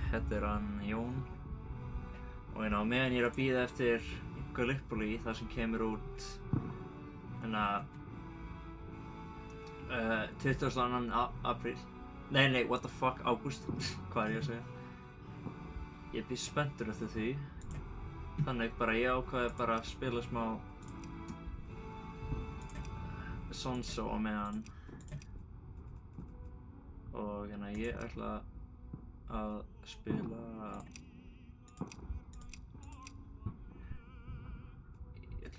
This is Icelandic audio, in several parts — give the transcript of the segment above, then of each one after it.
Þetta hann Jón og meðan ég að bíða eftir Gallipoli þar sem kemur út 22. apríl. Nei, what the fuck, ágúst. Hvað ég að segja? Ég býð spenntur eftir því. Þannig bara ég ákvaði bara að spila smá Sonso á meðan. Og ég ætla að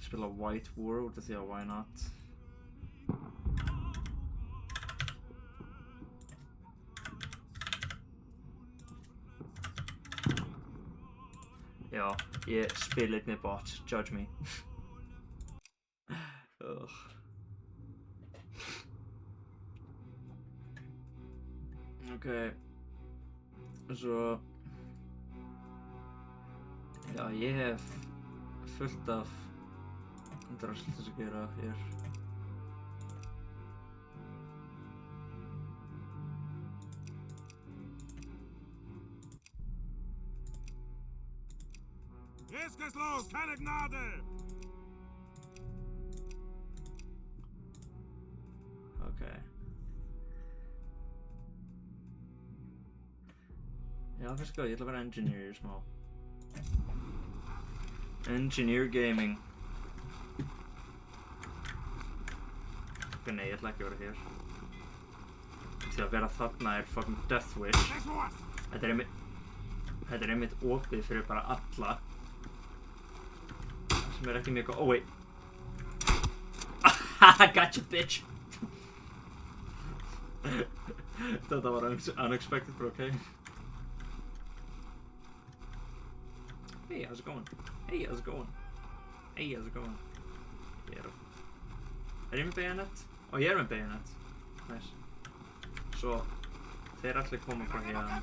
spila White War út af því að why not? Já, ég spila með bots, judge me. Okay. Svo já, ég hef fullt af drasl til að gera hér. Jetzt geht's los, keine Gnade! Okay. Já, fyrst góð, ég ætla að vera engineer smá. Engineer gaming. Nei, ég ætla ekki að vera hér. Til að vera þarna fucking Death Wish. Þetta einmitt opið fyrir bara alla. Sem ekki mjög góð. Oh wait. Gotcha bitch! Þetta var unexpected, but okay. Hey, how's it going? Hey, how's it going? Hey, how's it going? Er ég með bayonet? Ég er með bayonet. Nice. Svo, þeir allir koma frá hérna.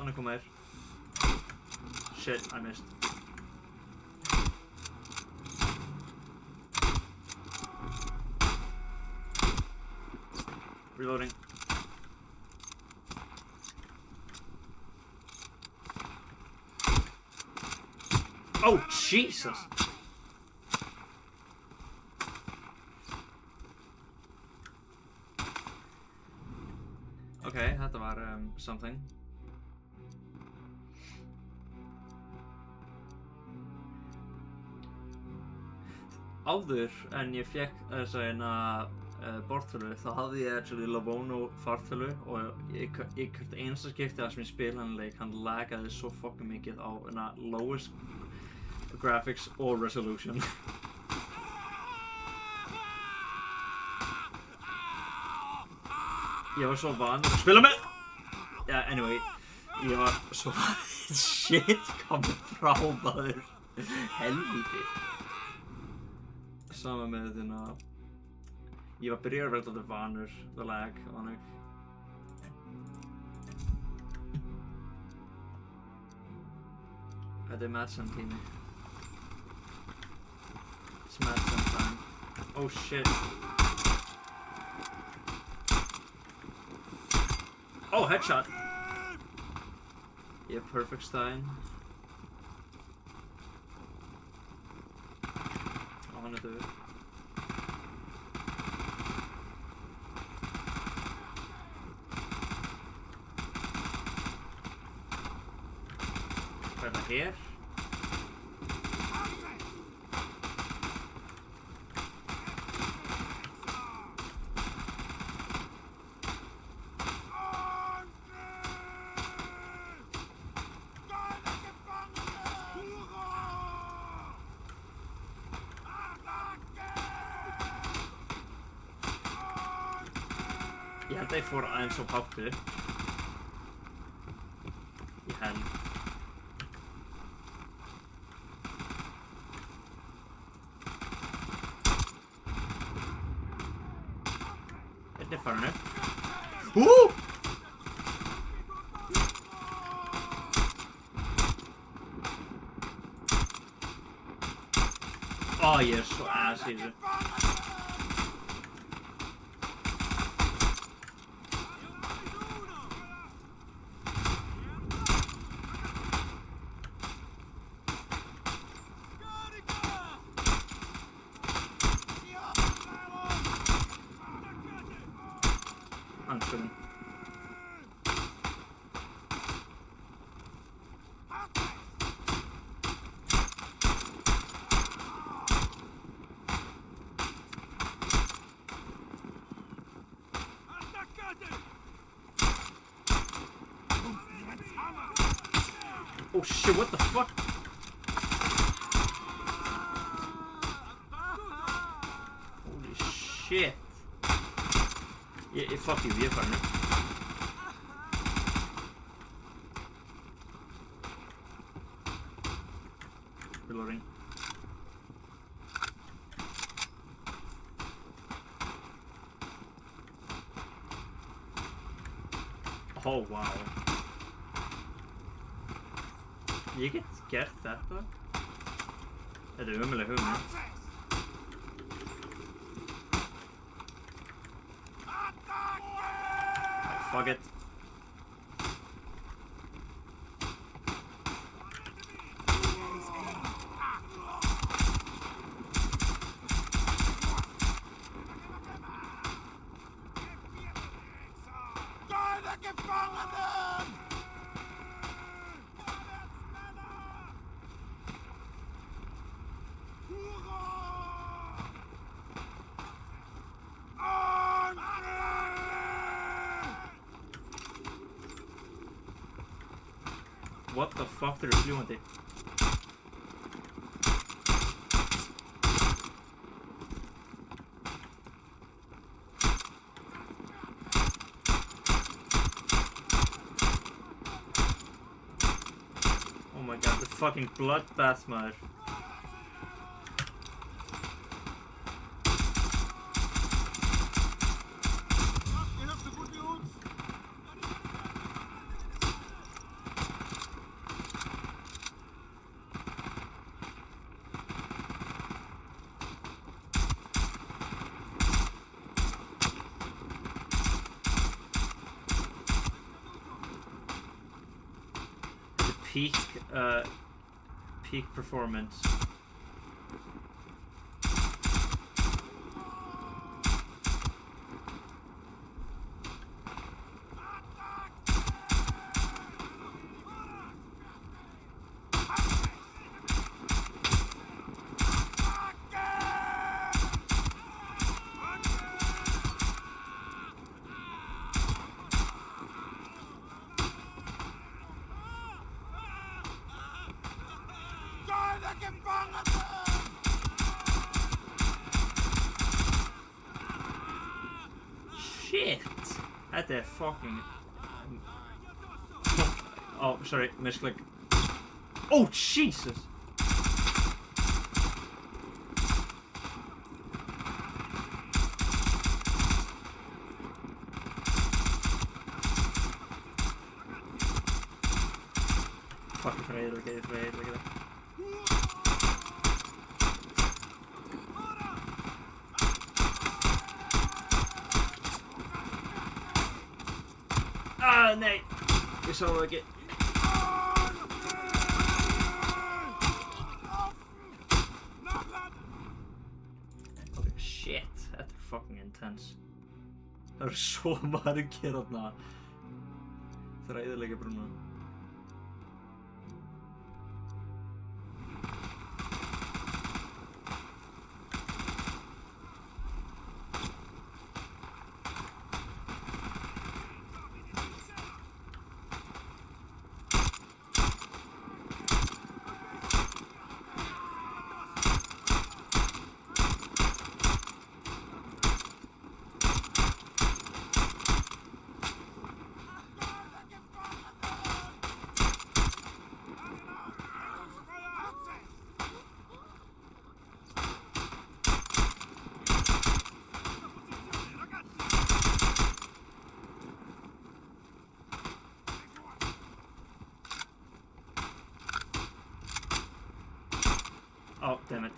Hann er komið hér. Shit, I missed. Reloading. Oh, Jesus! Okay, þetta var something. Áður en ég fekk þessa borðtölu þá hafði ég actually Lavono fartölu og hvert einasta skipti sem ég spila hann leik hann lagaði svo fucking mikið á lowest graphics og resolution. Ég var svo van að spila með yeah, anyway, ég var svo van shit komið frá maður helvíti. Sama með ég var byrjar að verða vanur the lag og þannig. Þetta Madsen tími. It's Madsen time. Oh shit. Oh, headshot! Yeah, perfect stein. Hann er döður. Hvað er það hér? Ég held að ég fór aðeins á hátt upp. Ég held. Þetta er farin upp. Ég er svo ass í þessu. Anskurinn. Oh shit, what the fuck? Holy shit. Fuck you, ég er farin upp. Reloading. Oh wow. Ég get gert þetta. Þetta er ömurleg hugmynd. Fuck it. What the fuck, þeir eru fljúandi. Oh my god, the fucking bloodbath, maður. Peak performance. Shit! Þetta er fucking... Oh, sorry, misklik. Oh, Jesus! Fuck, ég fyrir að eyðileggja það. Nei, ég sá það ekki. Okay, shit, þetta er fucking intense. Það eru svo margir þarna. Það er að eyðileggja brúna. Damn it.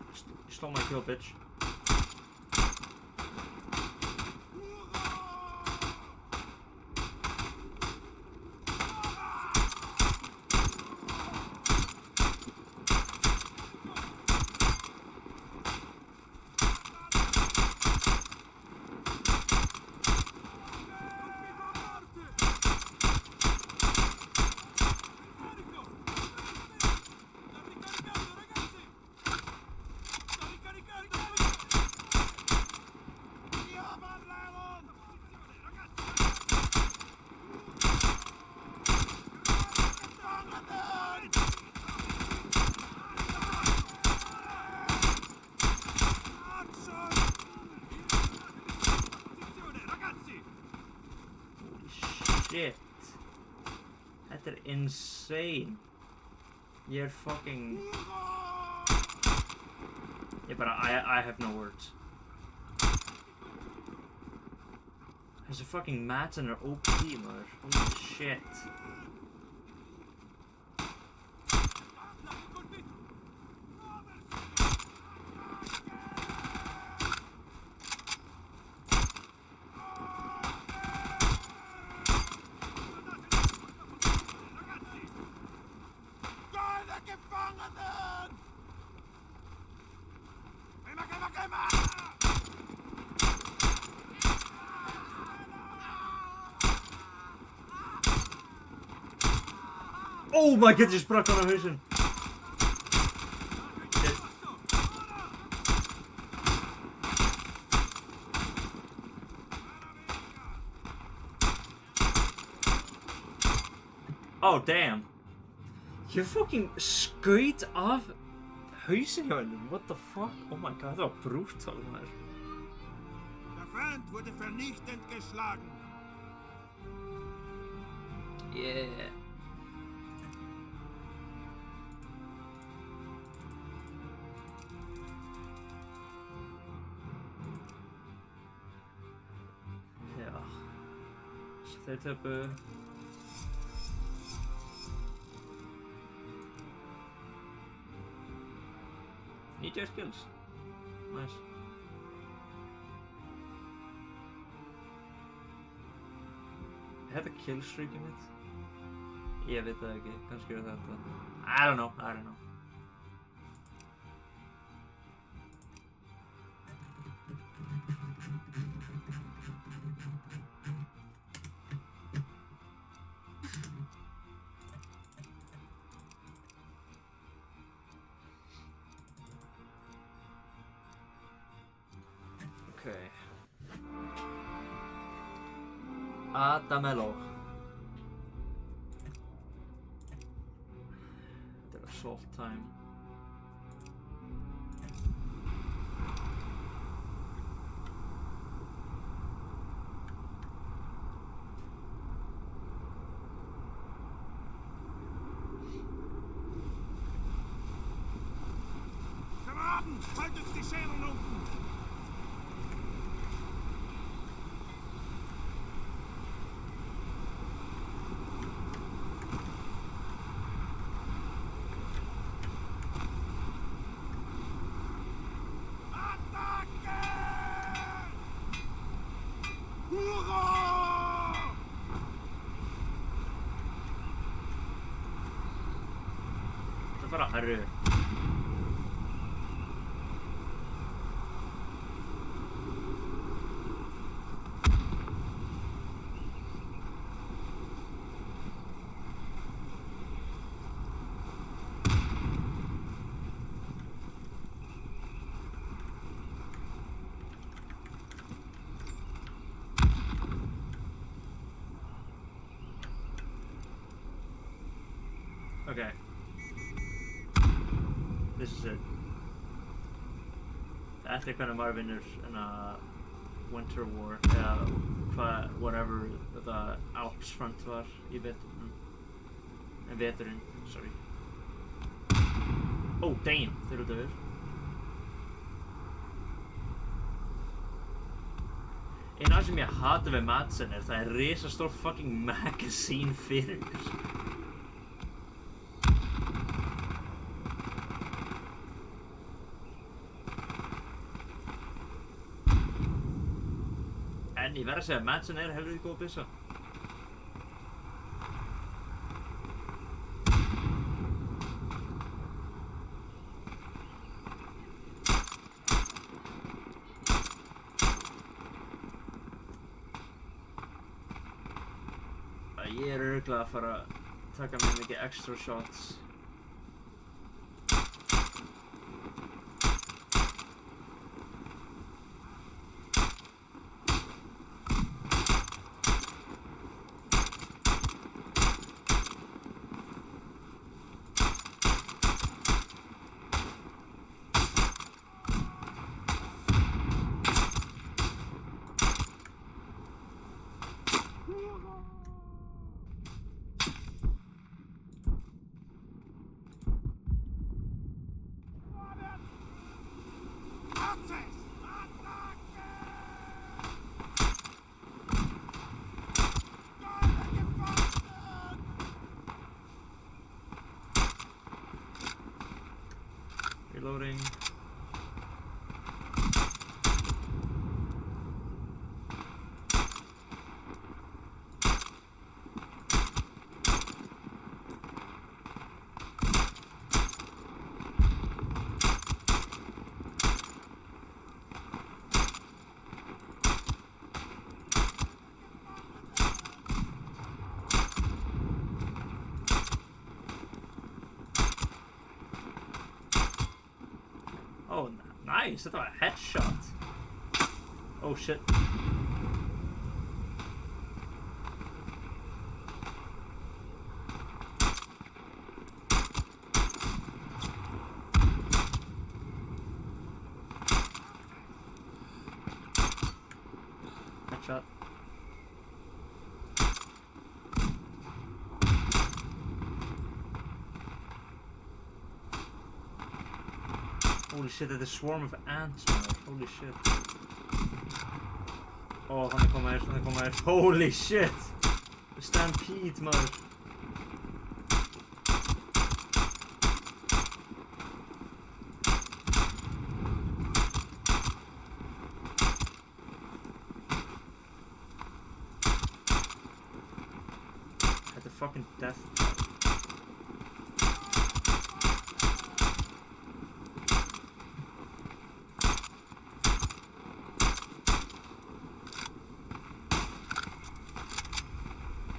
You stole my kill, bitch. Shit. Þetta insane. Ég fucking... I have no words. Þessi fucking Madsen OP, maður. Holy shit. Oh my god, ég sprakk hann á hausinn. Shit. Oh damn. Ég fucking skaut af hausinn hjá hennum. What the fuck? Oh my god, það var brutal, maður. Der Feind wurde vernichtend geschlagen. Yeah. Þeir töpu 90 skills. Nice. Er þetta killstreakið mitt? Ég veit það ekki, kannski er þetta. I don't know. Okay. Adamello. Þetta er assault time. Kameraden, haltet die Schäden unten! Það fara hærri. Okay. This is it. Eftir hvernig maður vinnur in a Winter War, whatever the Alps front var í veturinn, sorry. Oh damn, þeir eru döður. Eina sem ég hata við Madsen það er risastórt fucking magazine fyrir mér. En ég verð að segja, Madsen helviti góð byssa. Ég örugglega að fara að taka mér mikið extra shots. Reloading. Oh, nice! Þetta var headshot. Oh shit. Headshot. Holy shit, þetta swarm of ants, maður. Holy shit. Oh, hann koma hér. Holy shit! Stampede, maður. Þetta fucking death.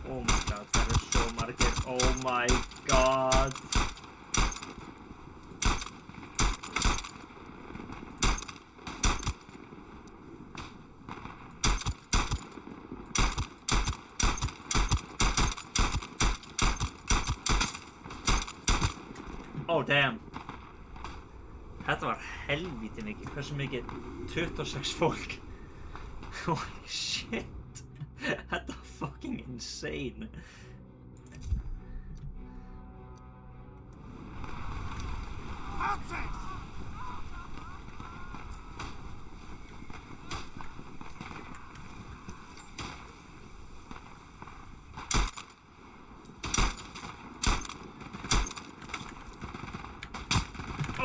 Oh my god, það svo margir. Oh my god. Oh damn. Þetta var helvíti mikið. Hversu mikið? 26 fólk. Holy shit. Þetta var fucking insane.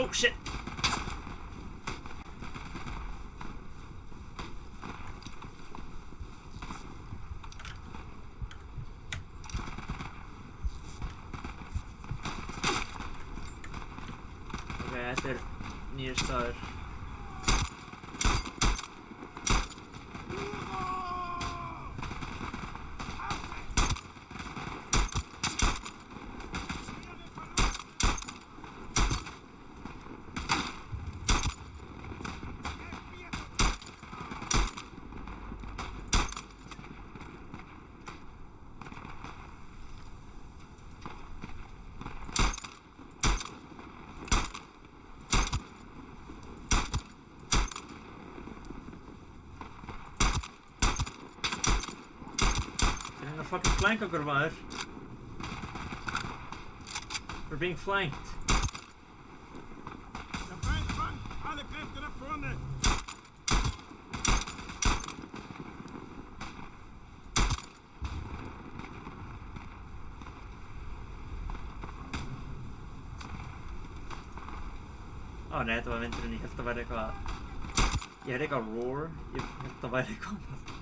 Oh shit. Þetta nýr staður. Fucking flank okkur, maður. We're being flanked. Der Feind fangt! Alle Kräfte nach vorne! Ó, nei, þetta var vindurinn. Ég held að væri eitthvað... Ég heyrði eitthvað roar. Ég held að væri eitthvað annað.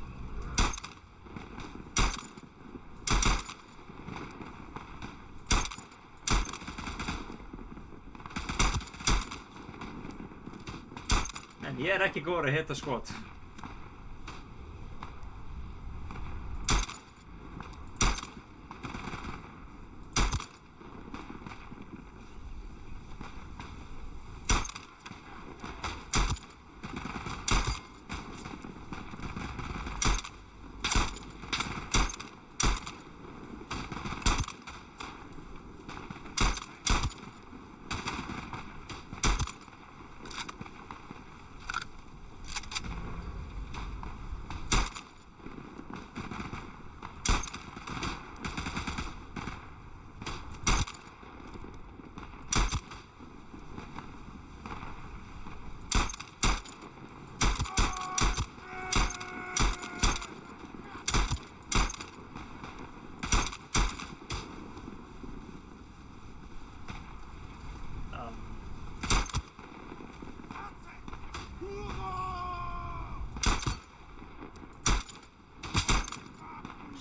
Ég ekki góður að hitta skot.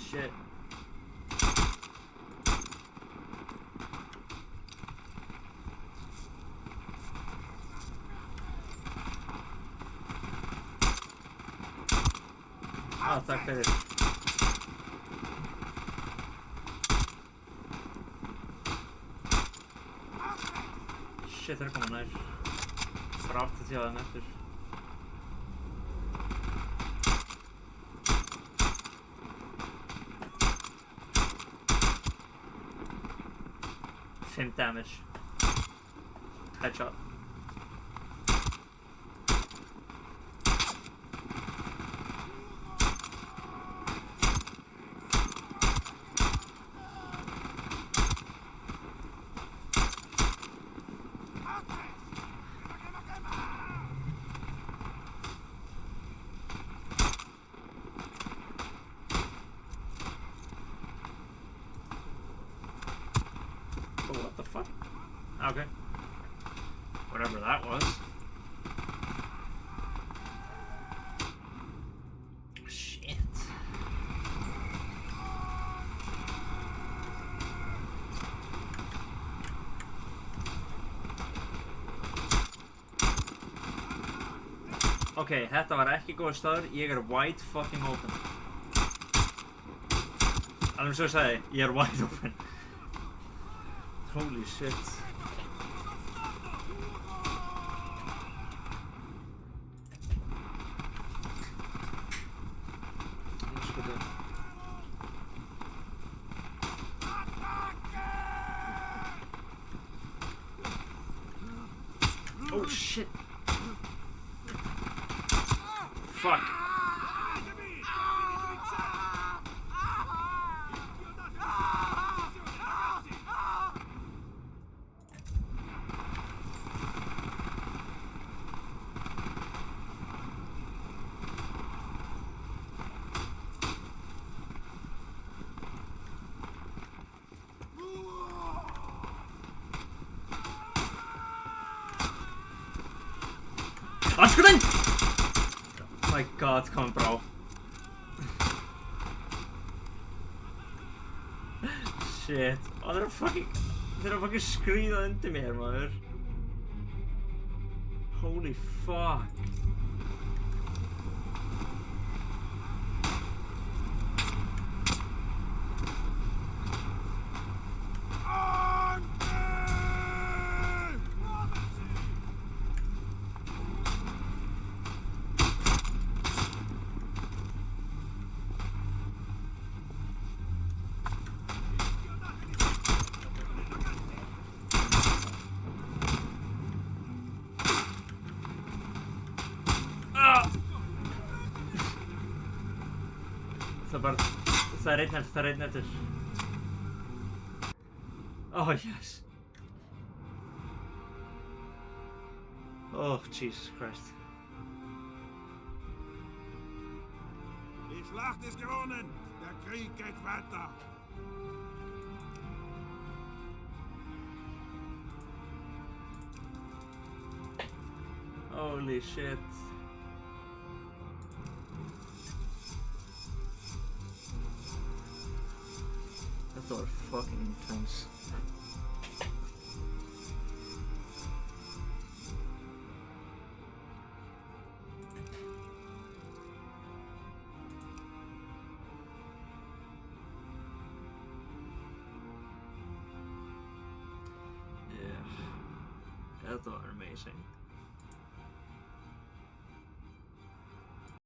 Shit. Takk fyrir. Shit, það koma nær. Bara aftur til þeim eftir. Fimm damage. Headshot. What the fuck? Okay. Whatever that was. Shit. Ok, þetta var ekki góð staður. Ég wide fucking open. Alveg svo ég sagði, ég wide open. Holy shit. Oh shit. Fuck. Afskuðin! Oh my god, kom bra. Shit. Oh, þeir eru fucking skríða undir mér, maður. Holy fuck. Það er einn eftir. Oh yes. Oh Jesus Christ. Die Schlacht ist gewonnen. Der Krieg geht weiter. Holy shit. That was fucking intense. Þetta var amazing.